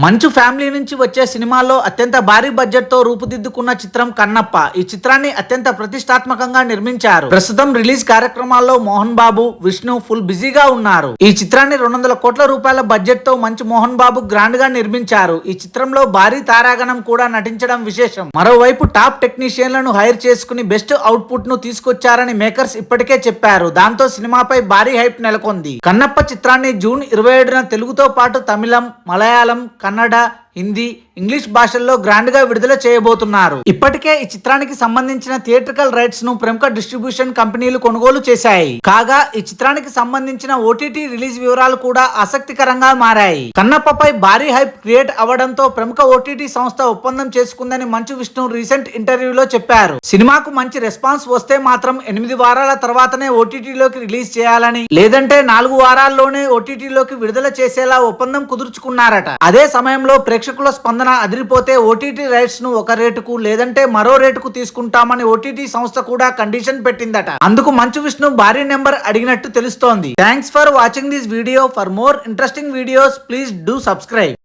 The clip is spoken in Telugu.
మంచు ఫ్యామిలీ నుంచి వచ్చే సినిమాల్లో అత్యంత భారీ బడ్జెట్ తో రూపుదిద్దుకున్న చిత్రం కన్నప్ప. ఈ చిత్రాన్ని అత్యంత ప్రతిష్టాత్మకంగా నిర్మించారు. ప్రస్తుతం రిలీజ్ కార్యక్రమాల్లో మోహన్ బాబు, విష్ణు ఫుల్ బిజీగా ఉన్నారు. ఈ చిత్రాన్ని 200 కోట్ల రూపాయల బడ్జెట్ తో మంచు మోహన్ బాబు గ్రాండ్ గా నిర్మించారు. ఈ చిత్రంలో భారీ తారాగణం కూడా నటించడం విశేషం. మరోవైపు టాప్ టెక్నీషియన్లను హైర్ చేసుకుని బెస్ట్ అవుట్పుట్ ను తీసుకొచ్చారని మేకర్స్ ఇప్పటికే చెప్పారు. దాంతో సినిమాపై భారీ హైప్ నెలకొంది. కన్నప్ప చిత్రాన్ని జూన్ 27న తెలుగుతో పాటు తమిళం, మలయాళం, కన్నడ, హిందీ, ఇంగ్లీష్ భాషల్లో గ్రాండ్ గా విడుదల చేయబోతున్నారు. ఇప్పటికే ఈ చిత్రానికి సంబంధించిన థియేట్రికల్ రైట్స్ ను ప్రముఖ డిస్ట్రిబ్యూషన్ కంపెనీలు కొనుగోలు చేశాయి. కాగా ఈ చిత్రానికి సంబంధించిన ఓటీటీ రిలీజ్ వివరాలు కూడా ఆసక్తికరంగా మారాయి. కన్నప్పపై భారీ హైప్ క్రియేట్ అవ్వడంతో ప్రముఖ ఓటీటీ సంస్థ ఒప్పందం చేసుకుందని మంచు విష్ణు రీసెంట్ ఇంటర్వ్యూలో చెప్పారు. సినిమాకు మంచి రెస్పాన్స్ వస్తే మాత్రం 8 వారాల తర్వాతనే ఓటీటీలోకి రిలీజ్ చేయాలని, లేదంటే 4 వారాల్లోనే ఓటీటీలోకి విడుదల చేసేలా ఒప్పందం కుదుర్చుకున్నారట. అదే సమయంలో ప్రేక్షకుల స్పందన అదిరిపోతే ఓటీటీ రైట్స్ ను ఒక రేటుకు, లేదంటే మరో రేటుకు తీసుకుంటామని ఓటీటీ సంస్థ కూడా కండిషన్ పెట్టిందట. అందుకు మంచు విష్ణు భారీ నెంబర్ అడిగినట్టు తెలుస్తోంది. Thanks for watching this video. For more interesting videos please do subscribe.